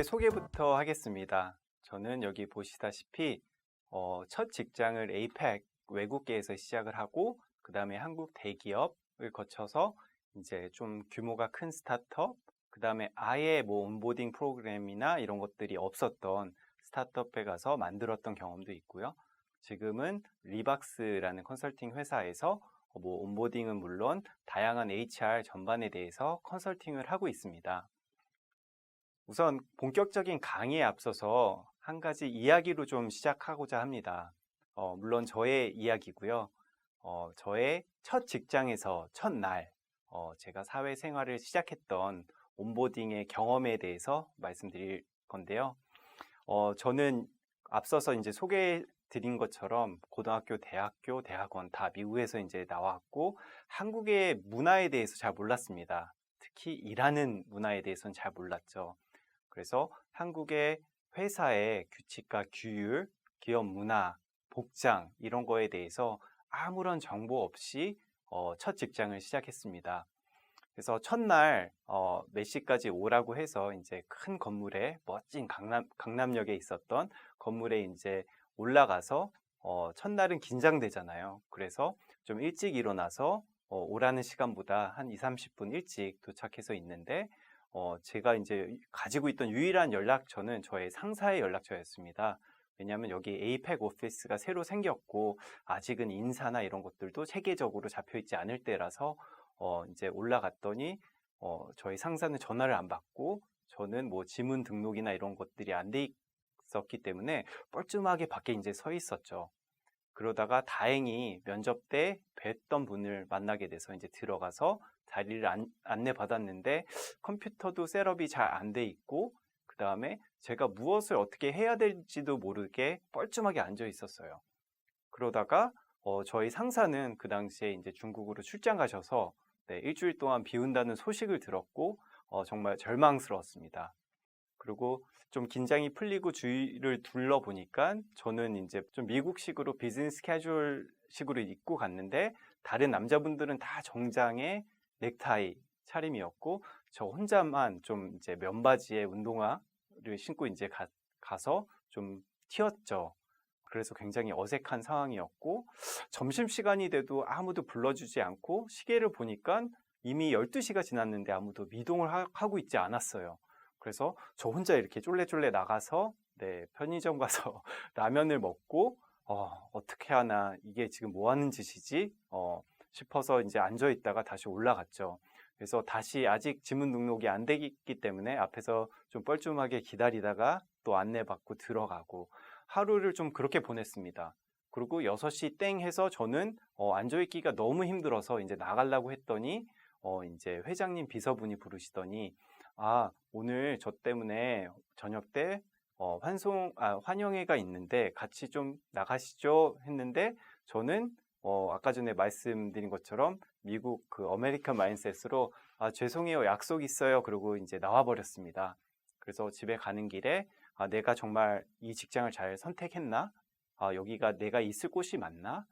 소개부터 하겠습니다. 저는 여기 보시다시피 첫 직장을 에이펙 외국계에서 시작을 하고 그 다음에 한국 대기업을 거쳐서 이제 좀 규모가 큰 스타트업, 그 다음에 아예 뭐 온보딩 프로그램이나 이런 것들이 없었던 스타트업에 가서 만들었던 경험도 있고요. 지금은 리박스라는 컨설팅 회사에서 뭐 온보딩은 물론 다양한 HR 전반에 대해서 컨설팅을 하고 있습니다. 우선 본격적인 강의에 앞서서 한 가지 이야기로 좀 시작하고자 합니다. 물론 저의 이야기고요. 저의 첫 직장에서 첫날 제가 사회생활을 시작했던 온보딩의 경험에 대해서 말씀드릴 건데요. 저는 앞서서 이제 소개해드린 것처럼 고등학교, 대학교, 대학원 다 미국에서 이제 나왔고 한국의 문화에 대해서 잘 몰랐습니다. 특히 일하는 문화에 대해서는 잘 몰랐죠. 그래서 한국의 회사의 규칙과 규율, 기업 문화, 복장 이런 거에 대해서 아무런 정보 없이 첫 직장을 시작했습니다. 그래서 첫날 몇 시까지 오라고 해서 이제 큰 건물에 멋진 강남역에 있었던 건물에 이제 올라가서 첫날은 긴장되잖아요. 그래서 좀 일찍 일어나서 오라는 시간보다 한 20-30분 일찍 도착해서 있는데 제가 이제 가지고 있던 유일한 연락처는 저의 상사의 연락처였습니다. 왜냐하면 여기 에이펙 오피스가 새로 생겼고 아직은 인사나 이런 것들도 체계적으로 잡혀있지 않을 때라서 이제 올라갔더니 저희 상사는 전화를 안 받고 저는 뭐 지문 등록이나 이런 것들이 안 돼 있었기 때문에 뻘쭘하게 밖에 이제 서 있었죠. 그러다가 다행히 면접 때 뵀던 분을 만나게 돼서 이제 들어가서 자리를 안내받았는데 컴퓨터도 셋업이 잘 안 돼 있고 그 다음에 제가 무엇을 어떻게 해야 될지도 모르게 뻘쭘하게 앉아 있었어요. 그러다가 저희 상사는 그 당시에 이제 중국으로 출장 가셔서 일주일 동안 비운다는 소식을 들었고 정말 절망스러웠습니다. 그리고 좀 긴장이 풀리고 주위를 둘러보니까 저는 이제 좀 미국식으로 비즈니스 캐주얼식으로 입고 갔는데 다른 남자분들은 다 정장에 넥타이 차림이었고 저 혼자만 좀 이제 면바지에 운동화를 신고 이제 가서 좀 튀었죠. 그래서 굉장히 어색한 상황이었고 점심시간이 돼도 아무도 불러주지 않고 시계를 보니까 이미 12시가 지났는데 아무도 미동을 하고 있지 않았어요. 그래서 저 혼자 이렇게 쫄래쫄래 나가서 편의점 가서 라면을 먹고 어떻게 하나 이게 지금 뭐 하는 짓이지 싶어서 이제 앉아 있다가 다시 올라갔죠. 그래서 다시 아직 지문 등록이 안 되기 때문에 앞에서 좀 뻘쭘하게 기다리다가 또 안내받고 들어가고 하루를 좀 그렇게 보냈습니다. 그리고 6시 땡 해서 저는 앉아있기가 너무 힘들어서 이제 나가려고 했더니 이제 회장님 비서분이 부르시더니 오늘 저 때문에 저녁 때 환영회가 있는데 같이 좀 나가시죠 했는데 저는 아까 전에 말씀드린 것처럼 미국 그 아메리칸 마인셋으로 죄송해요 약속 있어요 그러고 이제 나와 버렸습니다. 그래서 집에 가는 길에 내가 정말 이 직장을 잘 선택했나? 여기가 내가 있을 곳이 맞나?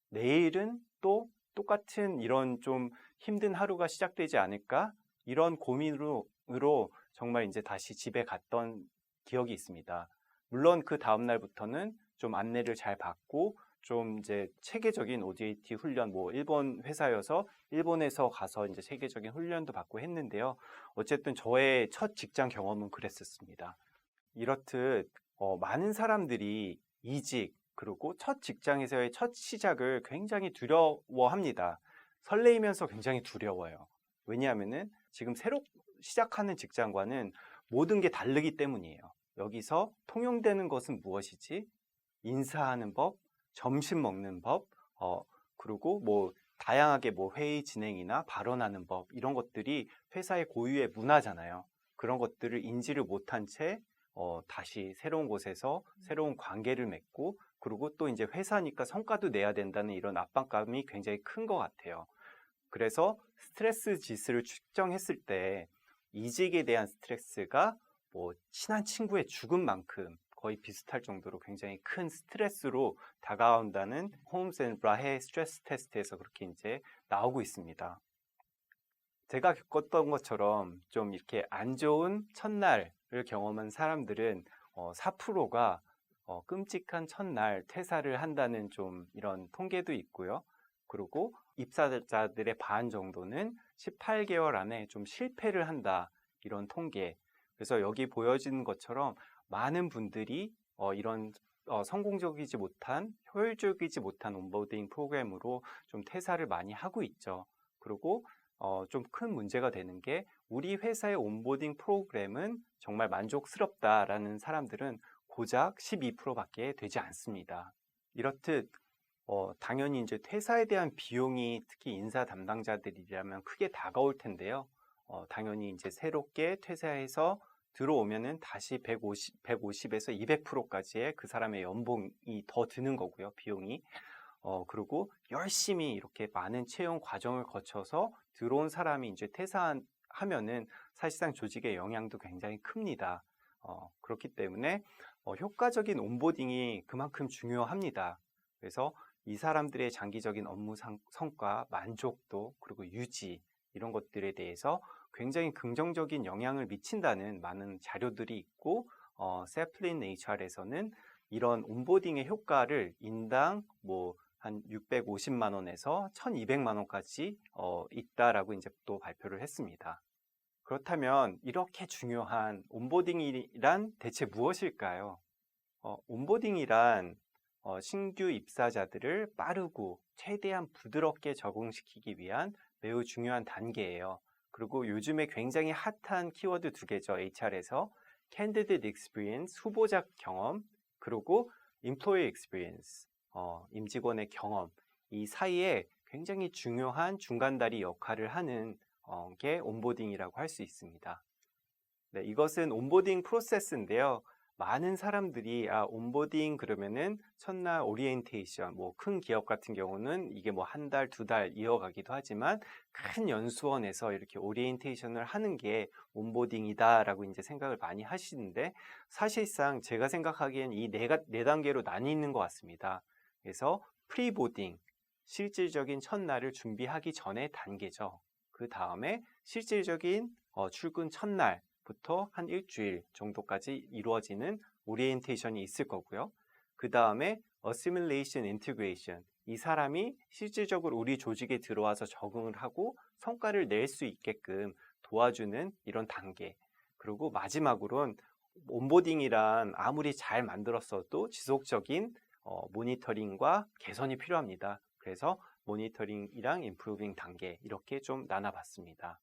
내일은 또 똑같은 이런 좀 힘든 하루가 시작되지 않을까? 이런 고민으로 정말 이제 다시 집에 갔던 기억이 있습니다. 물론 그 다음 날부터는 좀 안내를 잘 받고 좀 이제 체계적인 OJT 훈련, 뭐 일본 회사여서 일본에서 가서 이제 체계적인 훈련도 받고 했는데요. 어쨌든 저의 첫 직장 경험은 그랬었습니다. 이렇듯 많은 사람들이 이직 그리고 첫 직장에서의 첫 시작을 굉장히 두려워합니다. 설레이면서 굉장히 두려워요. 왜냐하면은 지금 새로 시작하는 직장과는 모든 게 다르기 때문이에요. 여기서 통용되는 것은 무엇이지? 인사하는 법, 점심 먹는 법, 그리고 뭐 다양하게 뭐 회의 진행이나 발언하는 법 이런 것들이 회사의 고유의 문화잖아요. 그런 것들을 인지를 못한 채 다시 새로운 곳에서 새로운 관계를 맺고 그리고 또 이제 회사니까 성과도 내야 된다는 이런 압박감이 굉장히 큰 것 같아요. 그래서 스트레스 지수를 측정했을 때 이직에 대한 스트레스가 뭐 친한 친구의 죽음만큼 거의 비슷할 정도로 굉장히 큰 스트레스로 다가온다는 홈스 앤 브라헤 스트레스 테스트에서 그렇게 이제 나오고 있습니다. 제가 겪었던 것처럼 좀 이렇게 안 좋은 첫날을 경험한 사람들은 4%가 끔찍한 첫날 퇴사를 한다는 좀 이런 통계도 있고요. 그리고 입사자들의 반 정도는 18개월 안에 좀 실패를 한다. 이런 통계. 그래서 여기 보여지는 것처럼 많은 분들이 이런 성공적이지 못한, 효율적이지 못한 온보딩 프로그램으로 좀 퇴사를 많이 하고 있죠. 그리고 좀 큰 문제가 되는 게 우리 회사의 온보딩 프로그램은 정말 만족스럽다라는 사람들은 고작 12%밖에 되지 않습니다. 이렇듯 당연히 이제 퇴사에 대한 비용이 특히 인사 담당자들이라면 크게 다가올 텐데요. 당연히 이제 새롭게 퇴사해서 들어오면은 다시 150에서 200%까지의 그 사람의 연봉이 더 드는 거고요, 비용이. 그리고 열심히 이렇게 많은 채용 과정을 거쳐서 들어온 사람이 이제 퇴사하면은 사실상 조직의 영향도 굉장히 큽니다. 그렇기 때문에 효과적인 온보딩이 그만큼 중요합니다. 그래서 이 사람들의 장기적인 업무 성과, 만족도, 그리고 유지 이런 것들에 대해서 굉장히 긍정적인 영향을 미친다는 많은 자료들이 있고 세플린 HR에서는 이런 온보딩의 효과를 인당 한 650만 원에서 1,200만 원까지 있다라고 이제 또 발표를 했습니다. 그렇다면 이렇게 중요한 온보딩이란 대체 무엇일까요? 온보딩이란 신규 입사자들을 빠르고 최대한 부드럽게 적응시키기 위한 매우 중요한 단계예요. 그리고 요즘에 굉장히 핫한 키워드 2개죠. HR에서 Candidate Experience, 후보자 경험, 그리고 Employee Experience, 임직원의 경험. 이 사이에 굉장히 중요한 중간다리 역할을 하는 게 온보딩이라고 할 수 있습니다. 네, 이것은 온보딩 프로세스인데요. 많은 사람들이 온보딩 그러면은 첫날 오리엔테이션, 큰 기업 같은 경우는 이게 한 달, 2달 이어가기도 하지만 큰 연수원에서 이렇게 오리엔테이션을 하는 게 온보딩이다라고 이제 생각을 많이 하시는데 사실상 제가 생각하기엔 이 네 단계로 나뉘는 것 같습니다. 그래서 프리보딩, 실질적인 첫날을 준비하기 전의 단계죠. 그 다음에 실질적인 출근 첫날 부터 한 일주일 정도까지 이루어지는 오리엔테이션이 있을 거고요. 그 다음에 Assimilation Integration, 이 사람이 실질적으로 우리 조직에 들어와서 적응을 하고 성과를 낼 수 있게끔 도와주는 이런 단계. 그리고 마지막으로는 온보딩이란 아무리 잘 만들었어도 지속적인 모니터링과 개선이 필요합니다. 그래서 모니터링이랑 임프루빙 단계 이렇게 좀 나눠봤습니다.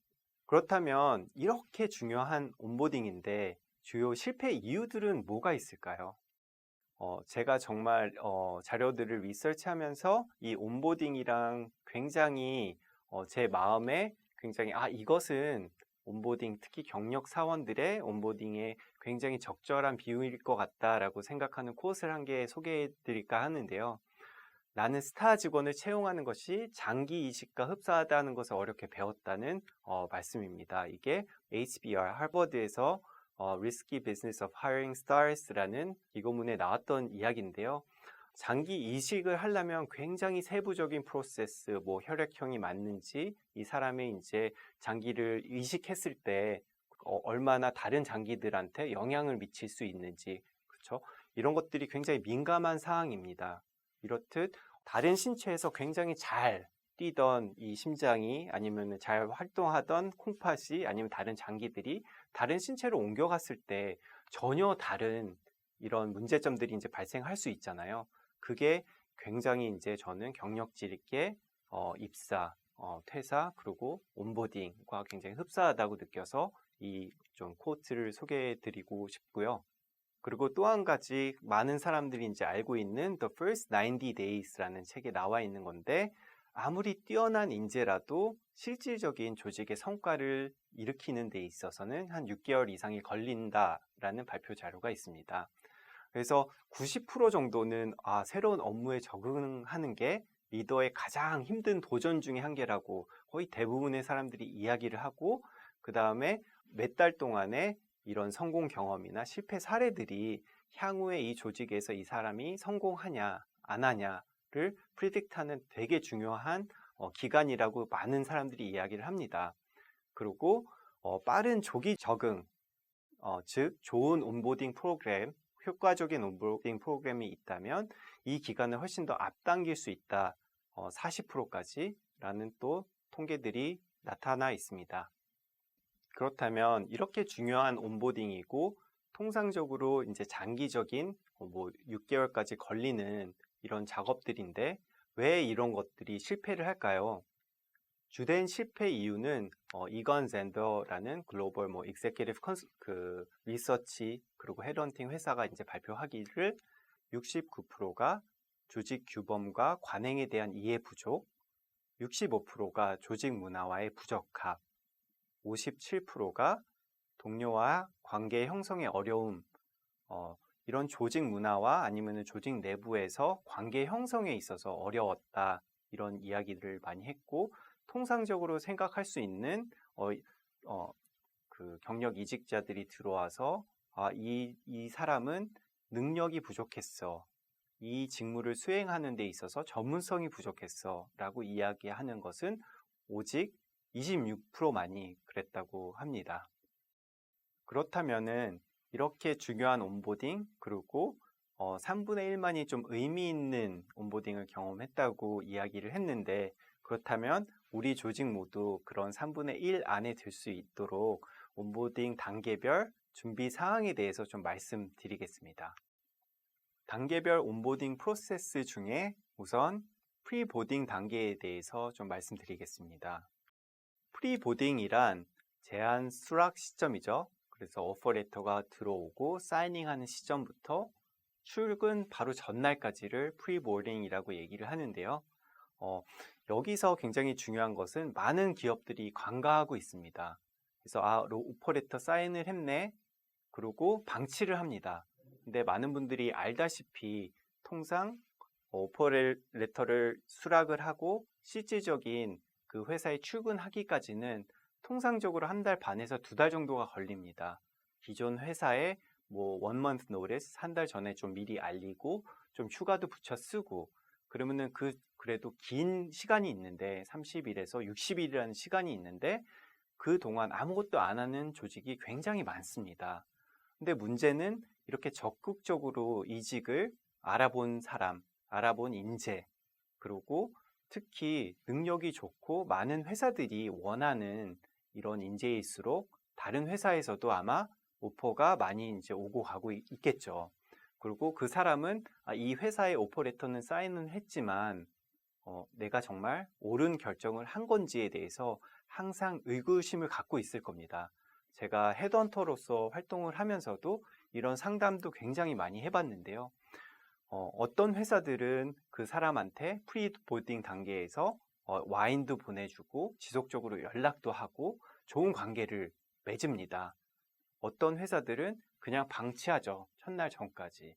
그렇다면 이렇게 중요한 온보딩인데 주요 실패 이유들은 뭐가 있을까요? 제가 정말 자료들을 리서치하면서 이 온보딩이랑 굉장히 제 마음에 굉장히 이것은 온보딩, 특히 경력 사원들의 온보딩에 굉장히 적절한 비율일 것 같다라고 생각하는 코스를 한 개 소개해 드릴까 하는데요. 나는 스타 직원을 채용하는 것이 장기 이식과 흡사하다는 것을 어렵게 배웠다는 말씀입니다. 이게 HBR, 하버드에서 Risky Business of Hiring Stars라는 기고문에 나왔던 이야기인데요. 장기 이식을 하려면 굉장히 세부적인 프로세스, 혈액형이 맞는지, 이 사람이 이제 장기를 이식했을 때 얼마나 다른 장기들한테 영향을 미칠 수 있는지, 그렇죠? 이런 것들이 굉장히 민감한 사항입니다. 이렇듯 다른 신체에서 굉장히 잘 뛰던 이 심장이 아니면 잘 활동하던 콩팥이 아니면 다른 장기들이 다른 신체로 옮겨갔을 때 전혀 다른 이런 문제점들이 이제 발생할 수 있잖아요. 그게 굉장히 이제 저는 경력질 있게 입사, 퇴사, 그리고 온보딩과 굉장히 흡사하다고 느껴서 이 좀 코트를 소개해 드리고 싶고요. 그리고 또 한 가지 많은 사람들이 이제 알고 있는 The First 90 Days라는 책에 나와 있는 건데 아무리 뛰어난 인재라도 실질적인 조직의 성과를 일으키는 데 있어서는 한 6개월 이상이 걸린다라는 발표 자료가 있습니다. 그래서 90% 정도는 새로운 업무에 적응하는 게 리더의 가장 힘든 도전 중의 한 개라고 거의 대부분의 사람들이 이야기를 하고 그 다음에 몇 달 동안에 이런 성공 경험이나 실패 사례들이 향후에 이 조직에서 이 사람이 성공하냐 안 하냐를 프리딕트하는 되게 중요한 기간이라고 많은 사람들이 이야기를 합니다. 그리고 빠른 조기 적응, 즉 좋은 온보딩 프로그램, 효과적인 온보딩 프로그램이 있다면 이 기간을 훨씬 더 앞당길 수 있다. 40%까지 라는 또 통계들이 나타나 있습니다. 그렇다면 이렇게 중요한 온보딩이고 통상적으로 이제 장기적인 6개월까지 걸리는 이런 작업들인데 왜 이런 것들이 실패를 할까요? 주된 실패 이유는 이건 젠더라는 글로벌 익세큐티브 리서치 그리고 헤드헌팅 회사가 이제 발표하기를 69%가 조직 규범과 관행에 대한 이해 부족, 65%가 조직 문화와의 부적합, 57%가 동료와 관계 형성의 어려움, 이런 조직 문화와 아니면 조직 내부에서 관계 형성에 있어서 어려웠다. 이런 이야기들을 많이 했고, 통상적으로 생각할 수 있는 그 경력 이직자들이 들어와서 이 사람은 능력이 부족했어. 이 직무를 수행하는 데 있어서 전문성이 부족했어. 라고 이야기하는 것은 오직 26%만이 그랬다고 합니다. 그렇다면은 이렇게 중요한 온보딩 그리고 3분의 1만이 좀 의미 있는 온보딩을 경험했다고 이야기를 했는데 그렇다면 우리 조직 모두 그런 3분의 1 안에 들 수 있도록 온보딩 단계별 준비 사항에 대해서 좀 말씀드리겠습니다. 단계별 온보딩 프로세스 중에 우선 프리보딩 단계에 대해서 좀 말씀드리겠습니다. 프리보딩이란 제안 수락 시점이죠. 그래서 오퍼레터가 들어오고 사이닝하는 시점부터 출근 바로 전날까지를 프리보딩이라고 얘기를 하는데요. 여기서 굉장히 중요한 것은 많은 기업들이 간과하고 있습니다. 그래서 오퍼레터 사인을 했네. 그리고 방치를 합니다. 근데 많은 분들이 알다시피 통상 오퍼레터를 수락을 하고 실질적인 그 회사에 출근하기까지는 통상적으로 1달 반에서 2달 정도가 걸립니다. 기존 회사에 one month notice, 1달 전에 좀 미리 알리고 좀 휴가도 붙여 쓰고 그러면은 그래도 긴 시간이 있는데 30일에서 60일이라는 시간이 있는데 그동안 아무것도 안 하는 조직이 굉장히 많습니다. 근데 문제는 이렇게 적극적으로 이직을 알아본 사람, 알아본 인재, 그리고 특히 능력이 좋고 많은 회사들이 원하는 이런 인재일수록 다른 회사에서도 아마 오퍼가 많이 이제 오고 가고 있겠죠. 그리고 그 사람은 이 회사의 오퍼레터는 사인은 했지만 내가 정말 옳은 결정을 한 건지에 대해서 항상 의구심을 갖고 있을 겁니다. 제가 헤드헌터로서 활동을 하면서도 이런 상담도 굉장히 많이 해봤는데요. 어떤 회사들은 그 사람한테 프리보딩 단계에서 와인도 보내주고 지속적으로 연락도 하고 좋은 관계를 맺습니다. 어떤 회사들은 그냥 방치하죠. 첫날 전까지.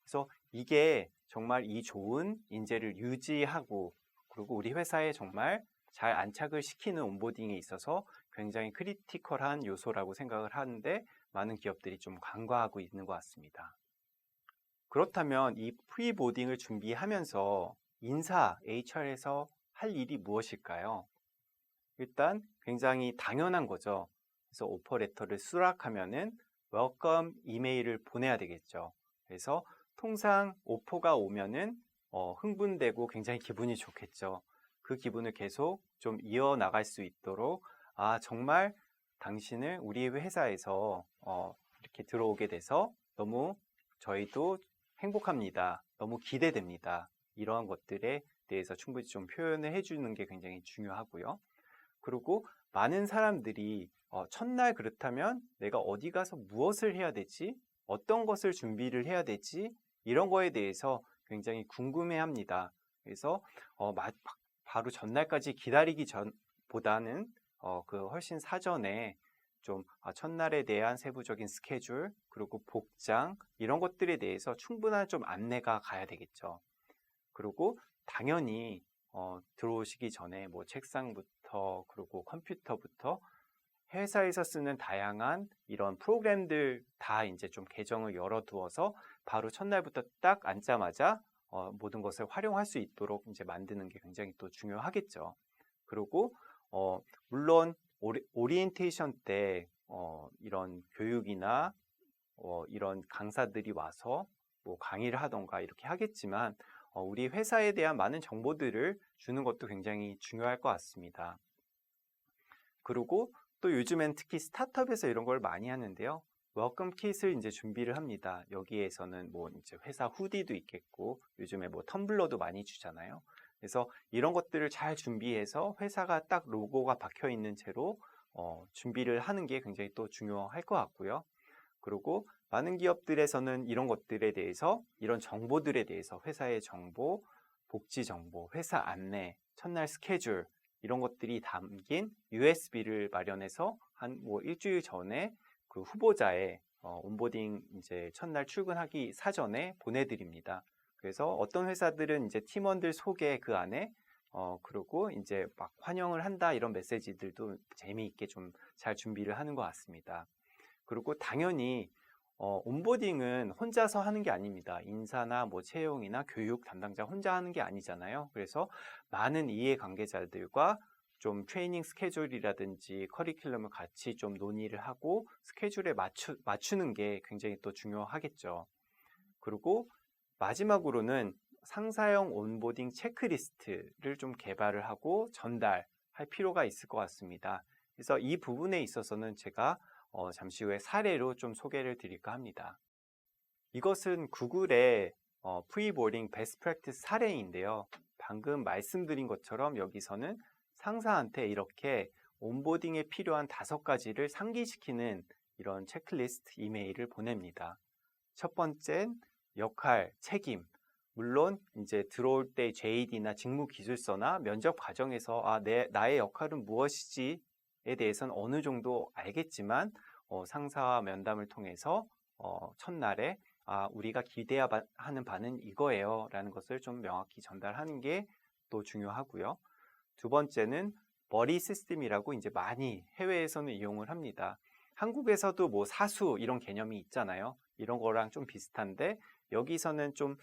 그래서 이게 정말 이 좋은 인재를 유지하고 그리고 우리 회사에 정말 잘 안착을 시키는 온보딩에 있어서 굉장히 크리티컬한 요소라고 생각을 하는데 많은 기업들이 좀 간과하고 있는 것 같습니다. 그렇다면 이 프리보딩을 준비하면서 인사, HR에서 할 일이 무엇일까요? 일단 굉장히 당연한 거죠. 그래서 오퍼레터를 수락하면은 웰컴 이메일을 보내야 되겠죠. 그래서 통상 오퍼가 오면은 흥분되고 굉장히 기분이 좋겠죠. 그 기분을 계속 좀 이어나갈 수 있도록 정말 당신을 우리 회사에서 이렇게 들어오게 돼서 너무 저희도 행복합니다. 너무 기대됩니다. 이러한 것들에 대해서 충분히 좀 표현을 해주는 게 굉장히 중요하고요. 그리고 많은 사람들이 첫날 그렇다면 내가 어디 가서 무엇을 해야 되지? 어떤 것을 준비를 해야 되지? 이런 거에 대해서 굉장히 궁금해합니다. 그래서 바로 전날까지 기다리기 전보다는 훨씬 사전에 좀 첫날에 대한 세부적인 스케줄 그리고 복장 이런 것들에 대해서 충분한 좀 안내가 가야 되겠죠. 그리고 당연히 들어오시기 전에 뭐 책상부터 그리고 컴퓨터부터 회사에서 쓰는 다양한 이런 프로그램들 다 이제 좀 계정을 열어두어서 바로 첫날부터 딱 앉자마자 모든 것을 활용할 수 있도록 이제 만드는 게 굉장히 또 중요하겠죠. 그리고 물론 오리엔테이션 때 이런 교육이나 이런 강사들이 와서 뭐 강의를 하던가 이렇게 하겠지만 우리 회사에 대한 많은 정보들을 주는 것도 굉장히 중요할 것 같습니다. 그리고 또 요즘엔 특히 스타트업에서 이런 걸 많이 하는데요. 웰컴 킷을 이제 준비를 합니다. 여기에서는 뭐 이제 회사 후디도 있겠고 요즘에 뭐 텀블러도 많이 주잖아요. 그래서 이런 것들을 잘 준비해서 회사가 딱 로고가 박혀 있는 채로 준비를 하는 게 굉장히 또 중요할 것 같고요. 그리고 많은 기업들에서는 이런 것들에 대해서, 이런 정보들에 대해서 회사의 정보, 복지 정보, 회사 안내, 첫날 스케줄 이런 것들이 담긴 USB를 마련해서 한 뭐 일주일 전에 그 후보자의 온보딩 이제 첫날 출근하기 사전에 보내드립니다. 그래서 어떤 회사들은 이제 팀원들 소개 그 안에 그리고 이제 막 환영을 한다 이런 메시지들도 재미있게 좀 잘 준비를 하는 것 같습니다. 그리고 당연히 온보딩은 혼자서 하는 게 아닙니다. 인사나 뭐 채용이나 교육 담당자 혼자 하는 게 아니잖아요. 그래서 많은 이해관계자들과 좀 트레이닝 스케줄이라든지 커리큘럼을 같이 좀 논의를 하고 스케줄에 맞추는 게 굉장히 또 중요하겠죠. 그리고 마지막으로는 상사형 온보딩 체크리스트를 좀 개발을 하고 전달할 필요가 있을 것 같습니다. 그래서 이 부분에 있어서는 제가 잠시 후에 사례로 좀 소개를 드릴까 합니다. 이것은 구글의 프리보딩 베스트 프랙티스 사례인데요. 방금 말씀드린 것처럼 여기서는 상사한테 이렇게 온보딩에 필요한 5가지를 상기시키는 이런 체크리스트 이메일을 보냅니다. 첫 번째는 역할, 책임. 물론 이제 들어올 때 JD나 직무 기술서나 면접 과정에서 나의 역할은 무엇이지에 대해서는 어느 정도 알겠지만 상사와 면담을 통해서 첫날에 우리가 기대하는 바는 이거예요 라는 것을 좀 명확히 전달하는 게 또 중요하고요. 두 번째는 버디 시스템이라고 이제 많이 해외에서는 이용을 합니다. 한국에서도 뭐 사수 이런 개념이 있잖아요. 이런 거랑 좀 비슷한데 여기서는 좀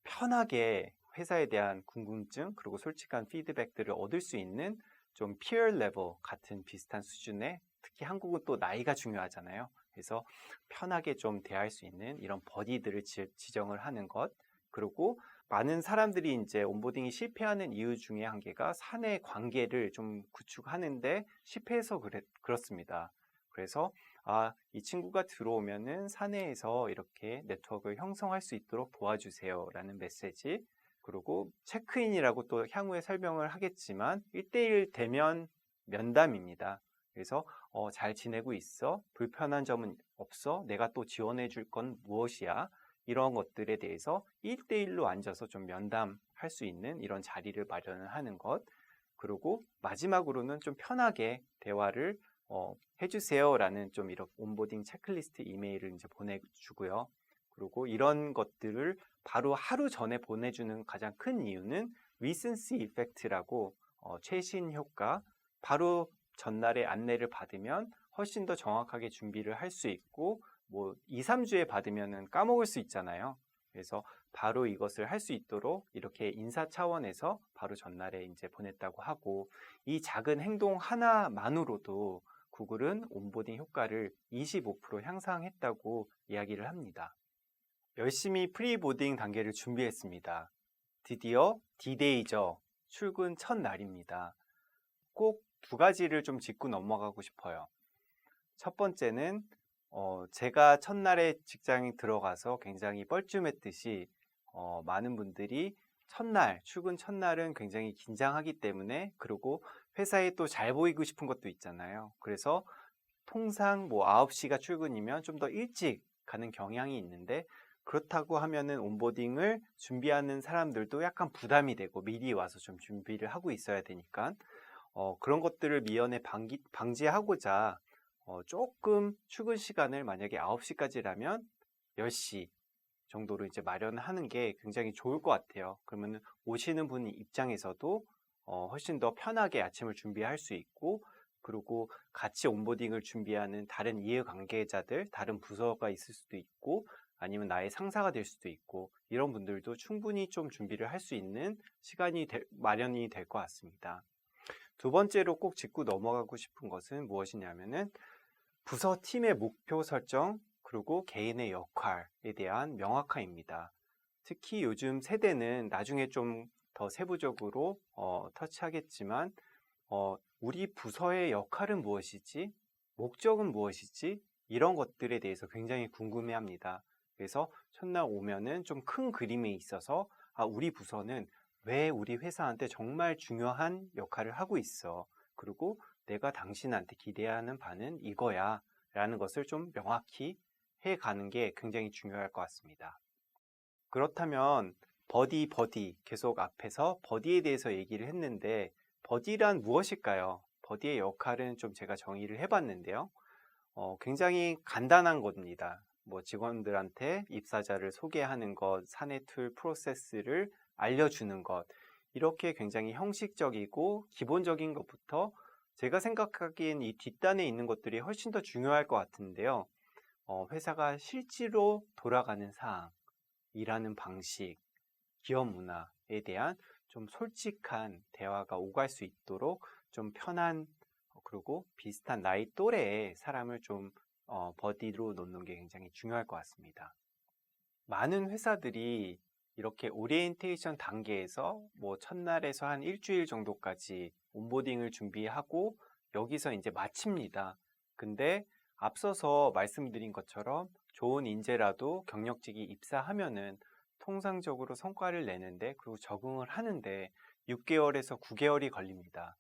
편하게 회사에 대한 궁금증 그리고 솔직한 피드백들을 얻을 수 있는 좀 peer level 같은 비슷한 수준의, 특히 한국은 또 나이가 중요하잖아요. 그래서 편하게 좀 대할 수 있는 이런 버디들을 지정을 하는 것. 그리고 많은 사람들이 이제 온보딩이 실패하는 이유 중에 한 개가 사내 관계를 좀 구축하는데 실패해서 그렇습니다. 그래서 이 친구가 들어오면은 사내에서 이렇게 네트워크를 형성할 수 있도록 도와주세요 라는 메시지. 그리고 체크인이라고 또 향후에 설명을 하겠지만 1대1 대면 면담입니다. 그래서 잘 지내고 있어? 불편한 점은 없어? 내가 또 지원해 줄 건 무엇이야? 이런 것들에 대해서 1대1로 앉아서 좀 면담할 수 있는 이런 자리를 마련을 하는 것. 그리고 마지막으로는 좀 편하게 대화를 해주세요 라는 좀 이런 온보딩 체크리스트 이메일을 이제 보내주고요. 그리고 이런 것들을 바로 하루 전에 보내주는 가장 큰 이유는 recency effect라고 최신 효과, 바로 전날에 안내를 받으면 훨씬 더 정확하게 준비를 할 수 있고 뭐 2, 3주에 받으면 까먹을 수 있잖아요. 그래서 바로 이것을 할 수 있도록 이렇게 인사 차원에서 바로 전날에 이제 보냈다고 하고, 이 작은 행동 하나만으로도 구글은 온보딩 효과를 25% 향상했다고 이야기를 합니다. 열심히 프리보딩 단계를 준비했습니다. 드디어 D-Day죠. 출근 첫날입니다. 꼭 2가지를 좀 짚고 넘어가고 싶어요. 첫 번째는 제가 첫날에 직장에 들어가서 굉장히 뻘쭘했듯이 많은 분들이 출근 첫날은 굉장히 긴장하기 때문에, 그리고 회사에 또 잘 보이고 싶은 것도 있잖아요. 그래서 통상 뭐 9시가 출근이면 좀 더 일찍 가는 경향이 있는데, 그렇다고 하면은 온보딩을 준비하는 사람들도 약간 부담이 되고 미리 와서 좀 준비를 하고 있어야 되니까 그런 것들을 미연에 방지하고자 조금 출근 시간을 만약에 9시까지라면 10시 정도로 이제 마련하는 게 굉장히 좋을 것 같아요. 그러면 오시는 분 입장에서도 훨씬 더 편하게 아침을 준비할 수 있고, 그리고 같이 온보딩을 준비하는 다른 이해관계자들, 다른 부서가 있을 수도 있고 아니면 나의 상사가 될 수도 있고, 이런 분들도 충분히 좀 준비를 할 수 있는 시간이 마련이 될 것 같습니다. 두 번째로 꼭 짚고 넘어가고 싶은 것은 무엇이냐면은 부서 팀의 목표 설정, 그리고 개인의 역할에 대한 명확화입니다. 특히 요즘 세대는 나중에 좀 더 세부적으로 터치하겠지만 우리 부서의 역할은 무엇이지? 목적은 무엇이지? 이런 것들에 대해서 굉장히 궁금해합니다. 그래서 첫날 오면은 좀 큰 그림에 있어서 우리 부서는 왜 우리 회사한테 정말 중요한 역할을 하고 있어. 그리고 내가 당신한테 기대하는 바는 이거야. 라는 것을 좀 명확히 해가는 게 굉장히 중요할 것 같습니다. 그렇다면 버디 계속 앞에서 버디에 대해서 얘기를 했는데 버디란 무엇일까요? 버디의 역할은 좀 제가 정의를 해봤는데요. 굉장히 간단한 겁니다. 뭐 직원들한테 입사자를 소개하는 것, 사내 툴 프로세스를 알려주는 것, 이렇게 굉장히 형식적이고 기본적인 것부터 제가 생각하기엔 이 뒷단에 있는 것들이 훨씬 더 중요할 것 같은데요. 회사가 실제로 돌아가는 사항, 일하는 방식, 기업 문화에 대한 좀 솔직한 대화가 오갈 수 있도록 좀 편한 그리고 비슷한 나이 또래의 사람을 좀 버디로 놓는 게 굉장히 중요할 것 같습니다. 많은 회사들이 이렇게 오리엔테이션 단계에서 뭐 첫날에서 한 일주일 정도까지 온보딩을 준비하고 여기서 이제 마칩니다. 근데 앞서서 말씀드린 것처럼 좋은 인재라도 경력직이 입사하면은 통상적으로 성과를 내는데 그리고 적응을 하는데 6개월에서 9개월이 걸립니다.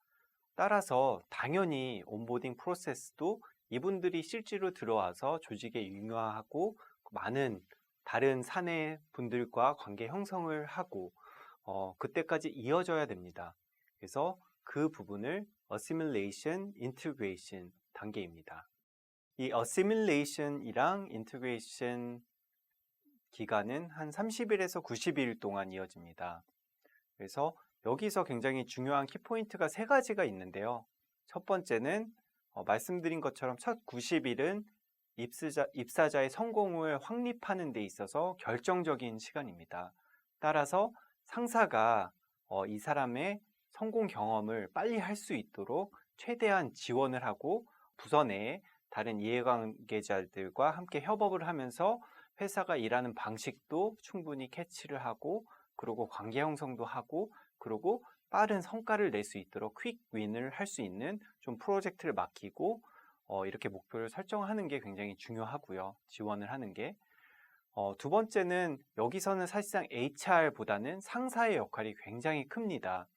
따라서 당연히 온보딩 프로세스도 이분들이 실제로 들어와서 조직에 융화하고 많은 다른 사내 분들과 관계 형성을 하고 그때까지 이어져야 됩니다. 그래서 그 부분을 Assimilation, Integration 단계입니다. 이 Assimilation이랑 Integration 기간은 한 30일에서 90일 동안 이어집니다. 그래서 여기서 굉장히 중요한 키포인트가 3가지가 있는데요. 첫 번째는 말씀드린 것처럼 첫 90일은 입사자의 성공을 확립하는 데 있어서 결정적인 시간입니다. 따라서 상사가 이 사람의 성공 경험을 빨리 할 수 있도록 최대한 지원을 하고 부서 내에 다른 이해관계자들과 함께 협업을 하면서 회사가 일하는 방식도 충분히 캐치를 하고 그리고 관계 형성도 하고 그리고 빠른 성과를 낼 수 있도록 퀵 윈을 할 수 있는 좀 프로젝트를 맡기고 이렇게 목표를 설정하는 게 굉장히 중요하고요. 지원을 하는 게. 두 번째는 여기서는 사실상 HR보다는 상사의 역할이 굉장히 큽니다.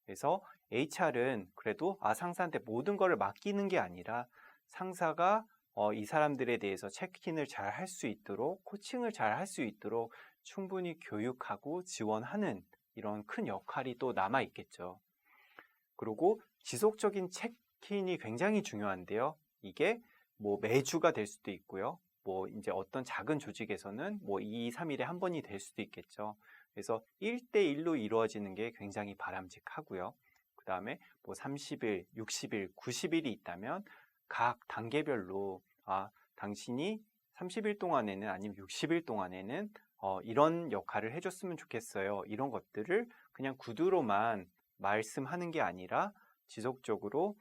그래서 HR은 그래도 상사한테 모든 것을 맡기는 게 아니라 상사가 이 사람들에 대해서 체크인을 잘 할 수 있도록 코칭을 잘 할 수 있도록 충분히 교육하고 지원하는 이런 큰 역할이 또 남아 있겠죠. 그리고 지속적인 체크인이 굉장히 중요한데요. 이게 뭐 매주가 될 수도 있고요. 뭐 이제 어떤 작은 조직에서는 뭐 2, 3일에 한 번이 될 수도 있겠죠. 그래서 1대1로 이루어지는 게 굉장히 바람직하고요. 그 다음에 뭐 30일, 60일, 90일이 있다면 각 단계별로 당신이 30일 동안에는 아니면 60일 동안에는 이런 역할을 해줬으면 좋겠어요. 이런 것들을 그냥 구두로만 말씀하는 게 아니라 지속적으로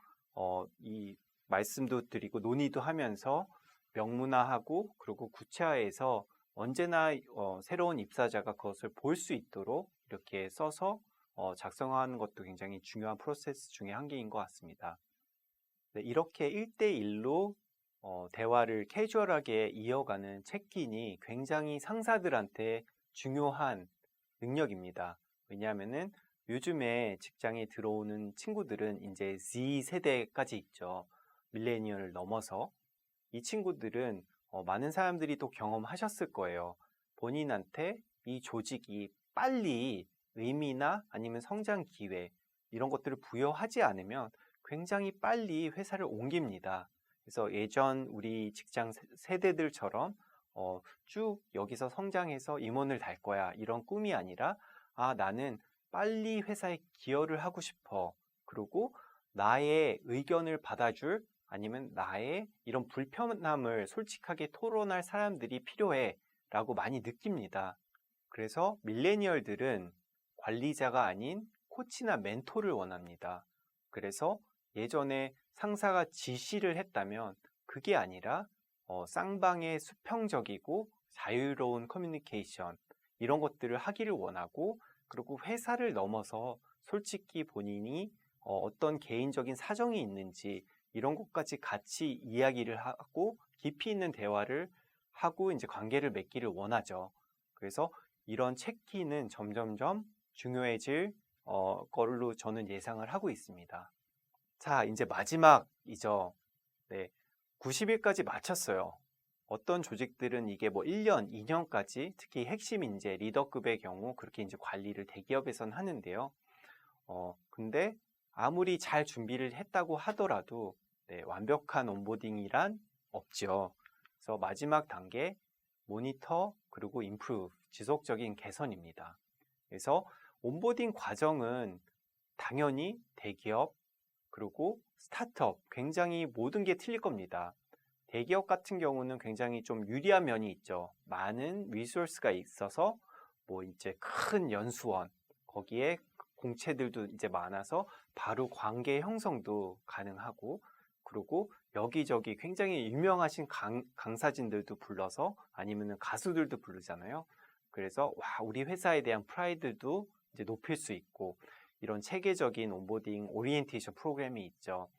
이 말씀도 드리고 논의도 하면서 명문화하고 그리고 구체화해서 언제나 새로운 입사자가 그것을 볼 수 있도록 이렇게 써서 작성하는 것도 굉장히 중요한 프로세스 중에 한 개인 것 같습니다. 네, 이렇게 1대1로 대화를 캐주얼하게 이어가는 체크인이 굉장히 상사들한테 중요한 능력입니다. 왜냐하면은 요즘에 직장에 들어오는 친구들은 이제 Z세대까지 있죠. 밀레니얼을 넘어서. 이 친구들은 많은 사람들이 또 경험하셨을 거예요. 본인한테 이 조직이 빨리 의미나 아니면 성장 기회 이런 것들을 부여하지 않으면 굉장히 빨리 회사를 옮깁니다. 그래서 예전 우리 직장 세대들처럼 쭉 여기서 성장해서 임원을 달 거야 이런 꿈이 아니라 나는 빨리 회사에 기여를 하고 싶어. 그리고 나의 의견을 받아줄 아니면 나의 이런 불편함을 솔직하게 토론할 사람들이 필요해 라고 많이 느낍니다. 그래서 밀레니얼들은 관리자가 아닌 코치나 멘토를 원합니다. 그래서 예전에 상사가 지시를 했다면 그게 아니라 쌍방의 수평적이고 자유로운 커뮤니케이션 이런 것들을 하기를 원하고, 그리고 회사를 넘어서 솔직히 본인이 어떤 개인적인 사정이 있는지 이런 것까지 같이 이야기를 하고 깊이 있는 대화를 하고 이제 관계를 맺기를 원하죠. 그래서 이런 체키는 점점점 중요해질 걸로 저는 예상을 하고 있습니다. 자, 이제 마지막이죠. 네, 90일까지 마쳤어요. 어떤 조직들은 이게 뭐 1년, 2년까지, 특히 핵심 이제 리더급의 경우 그렇게 이제 관리를 대기업에선 하는데요. 근데 아무리 잘 준비를 했다고 하더라도 네, 완벽한 온보딩이란 없죠. 그래서 마지막 단계 모니터 그리고 임프루브, 지속적인 개선입니다. 그래서 온보딩 과정은 당연히 대기업 그리고 스타트업 굉장히 모든 게 틀릴 겁니다. 대기업 같은 경우는 굉장히 좀 유리한 면이 있죠. 많은 리소스가 있어서 뭐 이제 큰 연수원, 거기에 공채들도 이제 많아서 바로 관계 형성도 가능하고, 그리고 여기저기 굉장히 유명하신 강사진들도 불러서, 아니면은 가수들도 부르잖아요. 그래서 와, 우리 회사에 대한 프라이드도 이제 높일 수 있고, 이런 체계적인 온보딩 오리엔테이션 프로그램이 있죠.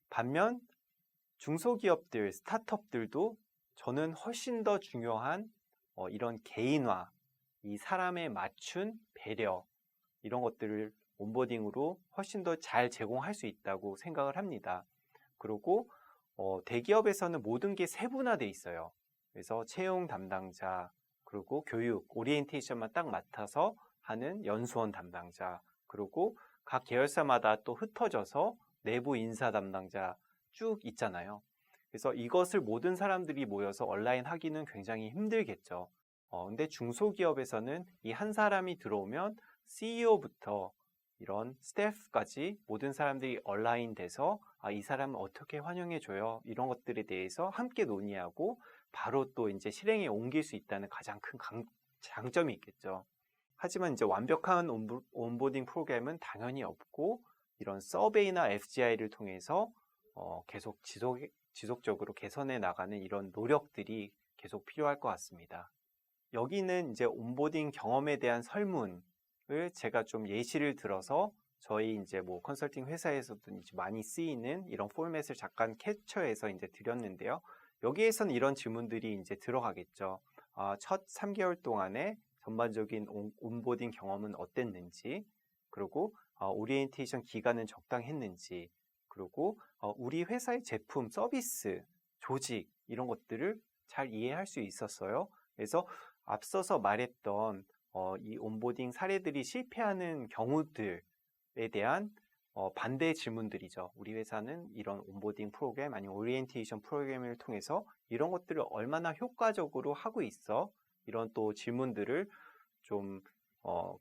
반면 중소기업들, 스타트업들도 저는 훨씬 더 중요한 이런 개인화, 이 사람에 맞춘 배려, 이런 것들을 온보딩으로 훨씬 더 잘 제공할 수 있다고 생각을 합니다. 그리고 대기업에서는 모든 게 세분화되어 있어요. 그래서 채용 담당자, 그리고 교육, 오리엔테이션만 딱 맡아서 하는 연수원 담당자, 그리고 각 계열사마다 또 흩어져서 내부 인사 담당자 쭉 있잖아요. 그래서 이것을 모든 사람들이 모여서 온라인 하기는 굉장히 힘들겠죠. 근데 중소기업에서는 이 한 사람이 들어오면 CEO부터 이런 스태프까지 모든 사람들이 온라인 돼서 이 사람은 어떻게 환영해줘요? 이런 것들에 대해서 함께 논의하고 바로 또 이제 실행에 옮길 수 있다는 가장 큰 장점이 있겠죠. 하지만 이제 완벽한 온보딩 프로그램은 당연히 없고, 이런 서베이나 FGI를 통해서 계속 지속적으로 개선해 나가는 이런 노력들이 계속 필요할 것 같습니다. 여기는 이제 온보딩 경험에 대한 설문을 제가 좀 예시를 들어서 저희 이제 뭐 컨설팅 회사에서도 이제 많이 쓰이는 이런 포맷을 잠깐 캡처해서 이제 드렸는데요. 여기에서는 이런 질문들이 이제 들어가겠죠. 첫 3개월 동안에 전반적인 온보딩 경험은 어땠는지, 그리고 오리엔테이션 기간은 적당했는지, 그리고 우리 회사의 제품, 서비스, 조직 이런 것들을 잘 이해할 수 있었어요. 그래서 앞서서 말했던 이 온보딩 사례들이 실패하는 경우들에 대한 반대 질문들이죠. 우리 회사는 이런 온보딩 프로그램 아니면 오리엔테이션 프로그램을 통해서 이런 것들을 얼마나 효과적으로 하고 있어? 이런 또 질문들을 좀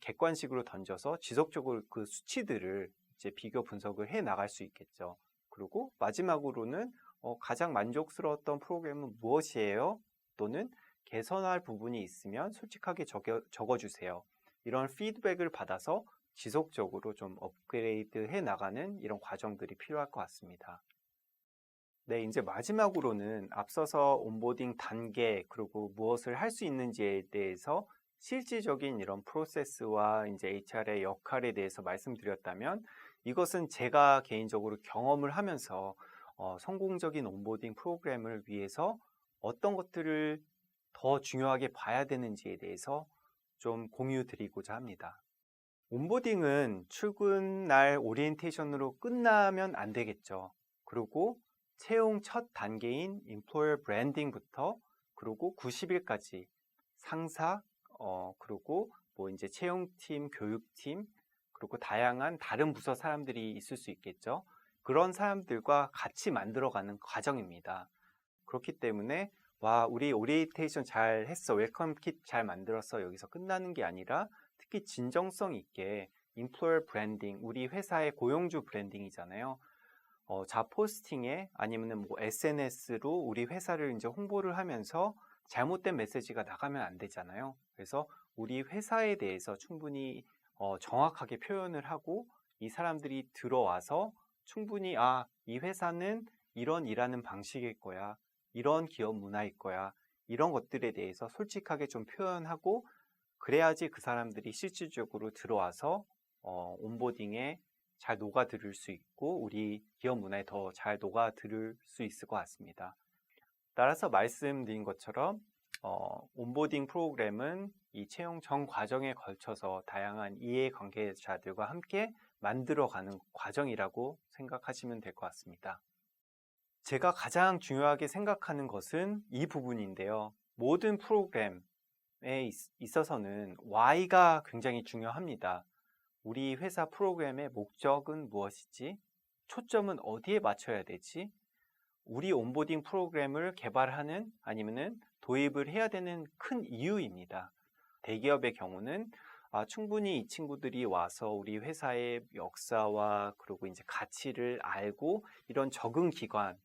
객관식으로 던져서 지속적으로 그 수치들을 이제 비교 분석을 해 나갈 수 있겠죠. 그리고 마지막으로는 가장 만족스러웠던 프로그램은 무엇이에요? 또는 개선할 부분이 있으면 솔직하게 적어주세요. 이런 피드백을 받아서 지속적으로 좀 업그레이드 해 나가는 이런 과정들이 필요할 것 같습니다. 네, 이제 마지막으로는 앞서서 온보딩 단계 그리고 무엇을 할 수 있는지에 대해서 실질적인 이런 프로세스와 이제 HR의 역할에 대해서 말씀드렸다면, 이것은 제가 개인적으로 경험을 하면서 성공적인 온보딩 프로그램을 위해서 어떤 것들을 더 중요하게 봐야 되는지에 대해서 좀 공유 드리고자 합니다. 온보딩은 출근 날 오리엔테이션으로 끝나면 안 되겠죠. 그리고 채용 첫 단계인 임플로어 브랜딩부터 그리고 90일까지 상사, 그리고 뭐 이제 채용팀, 교육팀, 그리고 다양한 다른 부서 사람들이 있을 수 있겠죠. 그런 사람들과 같이 만들어가는 과정입니다. 그렇기 때문에 와, 우리 오리엔테이션 잘 했어, 웰컴 킷 잘 만들었어, 여기서 끝나는 게 아니라 특히 진정성 있게 임플로어 브랜딩, 우리 회사의 고용주 브랜딩이잖아요. 자포스팅에 아니면 뭐 SNS로 우리 회사를 이제 홍보를 하면서 잘못된 메시지가 나가면 안 되잖아요. 그래서 우리 회사에 대해서 충분히 정확하게 표현을 하고 이 사람들이 들어와서 충분히 이 회사는 이런 일하는 방식일 거야. 이런 기업 문화일 거야. 이런 것들에 대해서 솔직하게 좀 표현하고 그래야지 그 사람들이 실질적으로 들어와서 온보딩에 잘 녹아들을 수 있고 우리 기업 문화에 더 잘 녹아들을 수 있을 것 같습니다. 따라서 말씀드린 것처럼 온보딩 프로그램은 이 채용 전 과정에 걸쳐서 다양한 이해관계자들과 함께 만들어가는 과정이라고 생각하시면 될 것 같습니다. 제가 가장 중요하게 생각하는 것은 이 부분인데요. 모든 프로그램에 있어서는 Why가 굉장히 중요합니다. 우리 회사 프로그램의 목적은 무엇이지? 초점은 어디에 맞춰야 되지? 우리 온보딩 프로그램을 개발하는 아니면은 도입을 해야 되는 큰 이유입니다. 대기업의 경우는 충분히 이 친구들이 와서 우리 회사의 역사와 그리고 이제 가치를 알고 이런 적응 기간에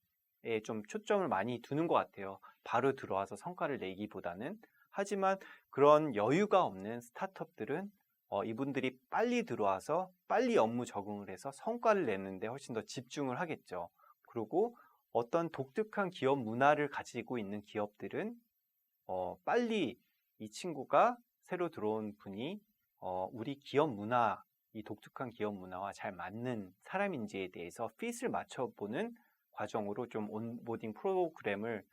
좀 초점을 많이 두는 것 같아요. 바로 들어와서 성과를 내기보다는. 하지만 그런 여유가 없는 스타트업들은 이분들이 빨리 들어와서 빨리 업무 적응을 해서 성과를 내는데 훨씬 더 집중을 하겠죠. 그리고 어떤 독특한 기업 문화를 가지고 있는 기업들은 빨리 이 친구가 새로 들어온 분이 우리 기업 문화, 이 독특한 기업 문화와 잘 맞는 사람인지에 대해서 핏을 맞춰보는 과정으로 좀 온보딩 프로그램을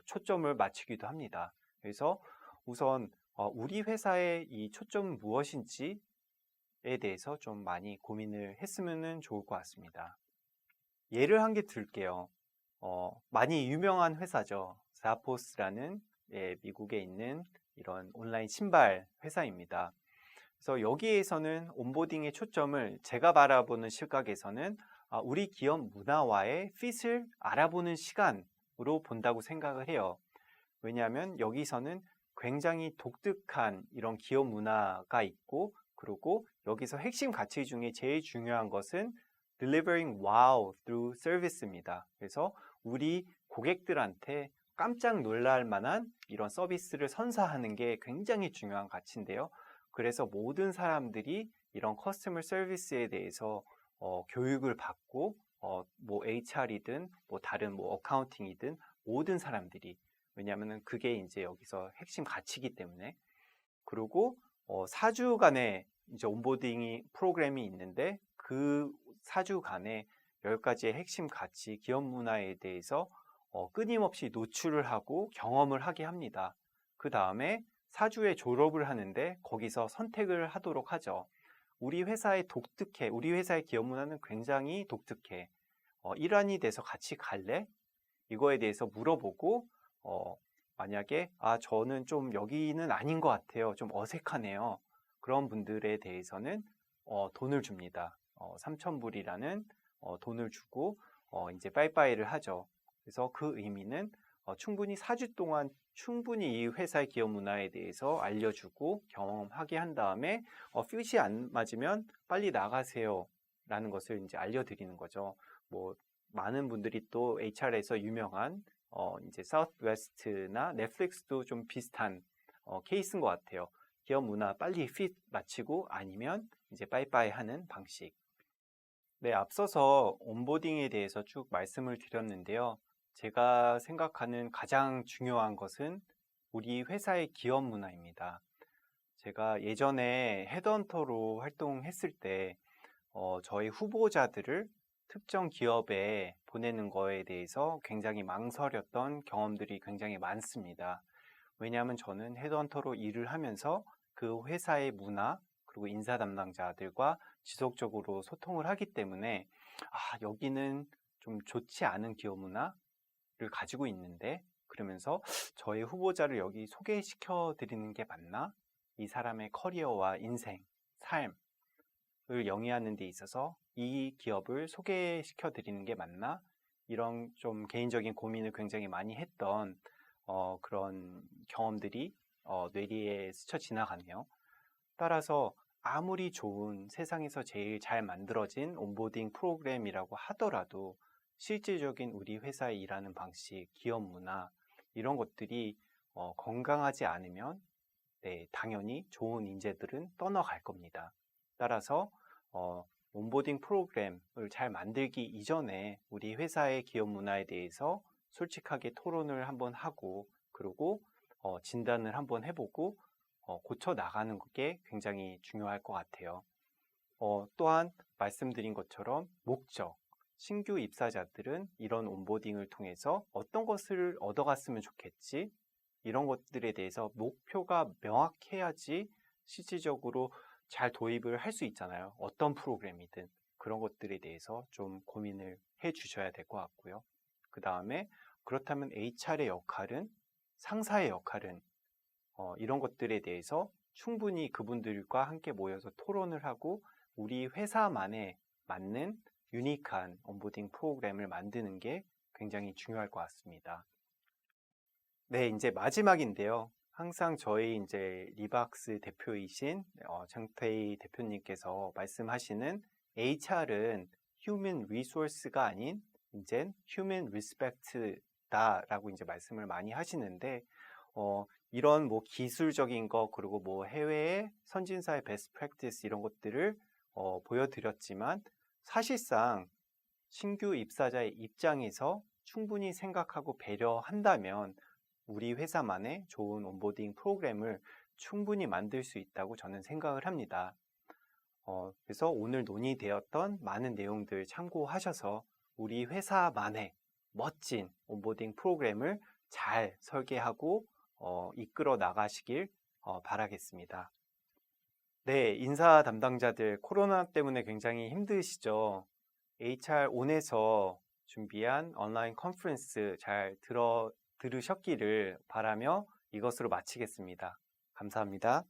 초점을 맞추기도 합니다. 그래서 우선 우리 회사의 이 초점은 무엇인지에 대해서 좀 많이 고민을 했으면 좋을 것 같습니다. 예를 한 개 들게요. 많이 유명한 회사죠. 자포스라는 미국에 있는 이런 온라인 신발 회사입니다. 그래서 여기에서는 온보딩의 초점을 제가 바라보는 시각에서는 우리 기업 문화와의 핏을 알아보는 시간으로 본다고 생각을 해요. 왜냐하면 여기서는 굉장히 독특한 이런 기업 문화가 있고 그리고 여기서 핵심 가치 중에 제일 중요한 것은 delivering wow through service입니다. 그래서 우리 고객들한테 깜짝 놀랄 만한 이런 서비스를 선사하는 게 굉장히 중요한 가치인데요. 그래서 모든 사람들이 이런 커스터머 서비스에 대해서 교육을 받고 뭐 HR이든 뭐 다른 뭐 어카운팅이든 모든 사람들이 왜냐하면 그게 이제 여기서 핵심 가치이기 때문에 그리고 4주간의 이제 온보딩이 프로그램이 있는데 그 4주간에 10가지의 핵심 가치, 기업 문화에 대해서 끊임없이 노출을 하고 경험을 하게 합니다. 그 다음에 4주에 졸업을 하는데 거기서 선택을 하도록 하죠. 우리 회사의 독특해. 우리 회사의 기업 문화는 굉장히 독특해. 일환이 돼서 같이 갈래? 이거에 대해서 물어보고 만약에 저는 좀 여기는 아닌 것 같아요. 좀 어색하네요. 그런 분들에 대해서는 돈을 줍니다. 3,000불이라는 돈을 주고 이제 빠이빠이를 하죠. 그래서 그 의미는 충분히 4주 동안 충분히 이 회사의 기업 문화에 대해서 알려주고 경험하게 한 다음에 핏이 안 맞으면 빨리 나가세요 라는 것을 이제 알려드리는 거죠. 뭐 많은 분들이 또 HR에서 유명한 이제 사우스웨스트나 넷플릭스도 좀 비슷한 케이스인 것 같아요. 기업 문화 빨리 핏 맞추고 아니면 이제 빠이빠이 하는 방식. 네, 앞서서 온보딩에 대해서 쭉 말씀을 드렸는데요. 제가 생각하는 가장 중요한 것은 우리 회사의 기업 문화입니다. 제가 예전에 헤드헌터로 활동했을 때 저희 후보자들을 특정 기업에 보내는 거에 대해서 굉장히 망설였던 경험들이 굉장히 많습니다. 왜냐하면 저는 헤드헌터로 일을 하면서 그 회사의 문화 그리고 인사 담당자들과 지속적으로 소통을 하기 때문에 여기는 좀 좋지 않은 기업 문화를 가지고 있는데 그러면서 저의 후보자를 여기 소개시켜 드리는 게 맞나? 이 사람의 커리어와 인생, 삶을 영위하는 데 있어서 이 기업을 소개시켜 드리는 게 맞나? 이런 좀 개인적인 고민을 굉장히 많이 했던 그런 경험들이 뇌리에 스쳐 지나가네요. 따라서 아무리 좋은 세상에서 제일 잘 만들어진 온보딩 프로그램이라고 하더라도 실질적인 우리 회사의 일하는 방식, 기업 문화 이런 것들이 건강하지 않으면 당연히 좋은 인재들은 떠나갈 겁니다. 따라서 온보딩 프로그램을 잘 만들기 이전에 우리 회사의 기업 문화에 대해서 솔직하게 토론을 한번 하고, 그리고 진단을 한번 해보고 고쳐 나가는 게 굉장히 중요할 것 같아요. 또한 말씀드린 것처럼 목적, 신규 입사자들은 이런 온보딩을 통해서 어떤 것을 얻어갔으면 좋겠지, 이런 것들에 대해서 목표가 명확해야지 실질적으로 잘 도입을 할 수 있잖아요. 어떤 프로그램이든 그런 것들에 대해서 좀 고민을 해 주셔야 될 것 같고요. 그 다음에 그렇다면 HR의 역할은, 상사의 역할은 이런 것들에 대해서 충분히 그분들과 함께 모여서 토론을 하고 우리 회사만에 맞는 유니크한 온보딩 프로그램을 만드는 게 굉장히 중요할 것 같습니다. 네, 이제 마지막인데요. 항상 저희 이제 리박스 대표이신 정태희 대표님께서 말씀하시는 HR은 Human Resource가 아닌 이제 Human Respect다라고 이제 말씀을 많이 하시는데, 이런 뭐 기술적인 거, 그리고 뭐 해외의 선진사의 베스트 프랙티스 이런 것들을 보여드렸지만, 사실상 신규 입사자의 입장에서 충분히 생각하고 배려한다면 우리 회사만의 좋은 온보딩 프로그램을 충분히 만들 수 있다고 저는 생각을 합니다. 그래서 오늘 논의되었던 많은 내용들 참고하셔서 우리 회사만의 멋진 온보딩 프로그램을 잘 설계하고 이끌어 나가시길 바라겠습니다. 네, 인사 담당자들 코로나 때문에 굉장히 힘드시죠? HR온에서 준비한 온라인 컨퍼런스 잘 들으셨기를 바라며 이것으로 마치겠습니다. 감사합니다.